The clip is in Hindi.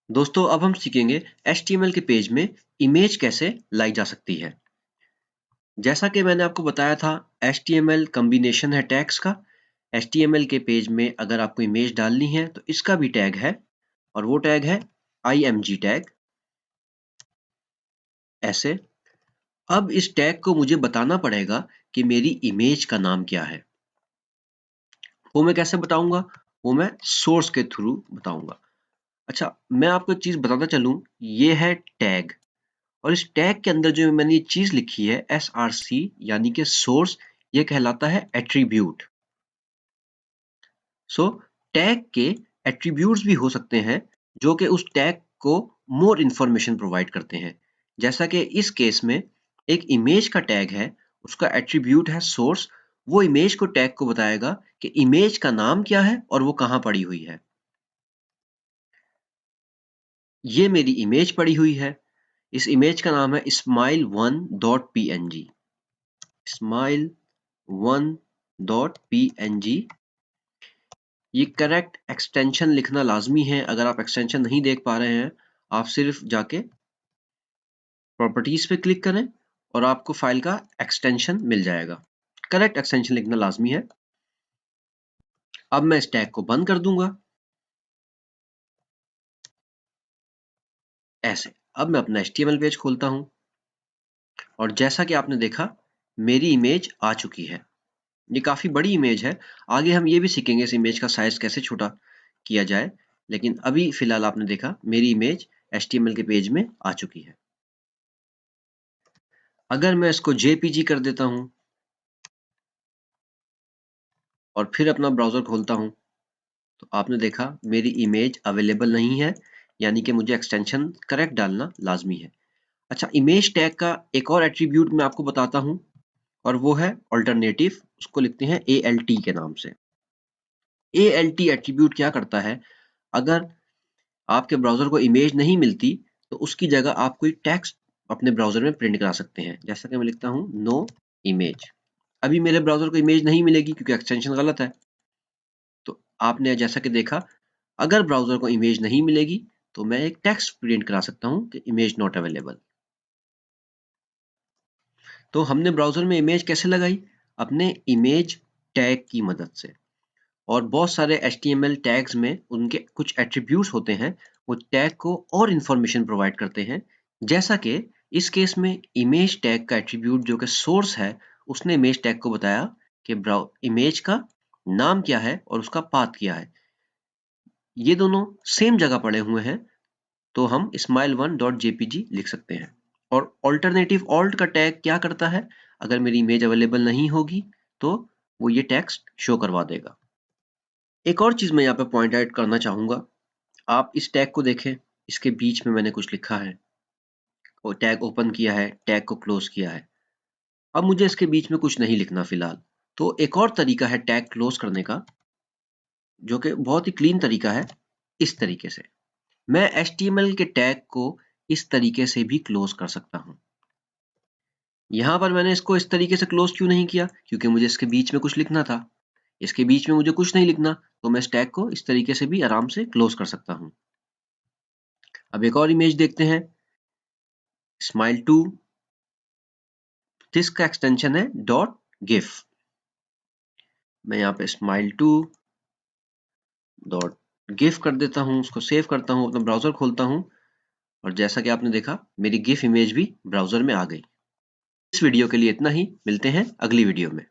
दोस्तों अब हम सीखेंगे HTML के पेज में इमेज कैसे लाई जा सकती है। जैसा कि मैंने आपको बताया था, HTML कॉम्बिनेशन है टैग्स का। HTML के पेज में अगर आपको इमेज डालनी है तो इसका भी टैग है और वो टैग है img टैग। ऐसे अब इस टैग को मुझे बताना पड़ेगा कि मेरी इमेज का नाम क्या है। वो मैं कैसे बताऊंगा? वो मैं सोर्स के थ्रू बताऊंगा। अच्छा, मैं आपको एक चीज बताता चलूं, ये है टैग और इस टैग के अंदर जो मैंने ये चीज लिखी है src यानी कि सोर्स, ये कहलाता है एट्रीब्यूट। सो टैग के एट्रीब्यूट्स भी हो सकते हैं जो कि उस टैग को मोर इंफॉर्मेशन प्रोवाइड करते हैं। जैसा कि इस केस में एक इमेज का टैग है, उसका एट्रीब्यूट है सोर्स। वो इमेज को टैग को बताएगा कि इमेज का नाम क्या है और वो कहाँ पड़ी हुई है। ये मेरी इमेज पड़ी हुई है। इस इमेज का नाम है smile1.png। smile1.png। ये करेक्ट एक्सटेंशन लिखना लाजमी है। अगर आप एक्सटेंशन नहीं देख पा रहे हैं, आप सिर्फ जाके प्रॉपर्टीज पे क्लिक करें और आपको फाइल का एक्सटेंशन मिल जाएगा। करेक्ट एक्सटेंशन लिखना लाजमी है। अब मैं इस टैग को बंद कर दूंगा। ऐसे अब मैं अपना HTML पेज खोलता हूं और जैसा कि आपने देखा, मेरी इमेज आ चुकी है। ये काफी बड़ी इमेज है। आगे हम ये भी सीखेंगे इस इमेज का साइज कैसे छोटा किया जाए, लेकिन अभी फिलहाल आपने देखा मेरी इमेज HTML के पेज में आ चुकी है। अगर मैं इसको JPG कर देता हूं और फिर अपना ब्राउजर खोलता हूं, तो आपने देखा मेरी इमेज अवेलेबल नहीं है, यानी कि मुझे एक्सटेंशन करेक्ट डालना लाजमी है। अच्छा, इमेज टैग का एक और एट्रीब्यूट मैं आपको बताता हूं और वो है अल्टरनेटिव। उसको लिखते हैं ALT के नाम से। ALT एट्रीब्यूट क्या करता है? अगर आपके ब्राउजर को इमेज नहीं मिलती तो उसकी जगह आप कोई टेक्स्ट अपने ब्राउजर में प्रिंट करा सकते हैं। जैसा कि मैं लिखता हूं नो इमेज। अभी मेरे ब्राउजर को इमेज नहीं मिलेगी क्योंकि एक्सटेंशन गलत है। तो आपने जैसा कि देखा, अगर ब्राउजर को इमेज नहीं मिलेगी तो मैं एक टेक्स्ट प्रिंट करा सकता हूं कि इमेज नॉट अवेलेबल। तो हमने ब्राउजर में इमेज कैसे लगाई? अपने इमेज टैग की मदद से। और बहुत सारे HTML टैग्स में उनके कुछ एट्रीब्यूट्स होते हैं, वो टैग को और इंफॉर्मेशन प्रोवाइड करते हैं। जैसा कि इस केस में इमेज टैग का एट्रीब्यूट जो कि सोर्स है, उसने इमेज टैग को बताया कि इमेज का नाम क्या है और उसका पाथ क्या है। ये दोनों सेम जगह पड़े हुए हैं, तो हम smile1.jpg लिख सकते हैं। और ऑल्टरनेटिव ऑल्ट का टैग क्या करता है? अगर मेरी इमेज अवेलेबल नहीं होगी तो वो ये टेक्स्ट शो करवा देगा। एक और चीज मैं यहाँ पे पॉइंट आउट करना चाहूंगा। आप इस टैग को देखें, इसके बीच में मैंने कुछ लिखा है और टैग ओपन किया है, टैग को क्लोज किया है। अब मुझे इसके बीच में कुछ नहीं लिखना फिलहाल। तो एक और तरीका है टैग क्लोज करने का, जो कि बहुत ही क्लीन तरीका है। इस तरीके से मैं HTML के टैग को इस तरीके से भी क्लोज कर सकता हूं। यहां पर मैंने इसको इस तरीके से क्लोज क्यों नहीं किया? क्योंकि मुझे इसके बीच में कुछ लिखना था। इसके बीच में मुझे कुछ नहीं लिखना, तो मैं इस टैग को इस तरीके से भी आराम से क्लोज कर सकता हूं। अब एक और इमेज देखते हैं, smile2। जिसका एक्सटेंशन है .gif। मैं यहाँ पे smile2.gif कर देता हूँ, उसको सेव करता हूँ, अपना ब्राउजर खोलता हूँ और जैसा कि आपने देखा मेरी गिफ इमेज भी ब्राउजर में आ गई। इस वीडियो के लिए इतना ही। मिलते हैं अगली वीडियो में।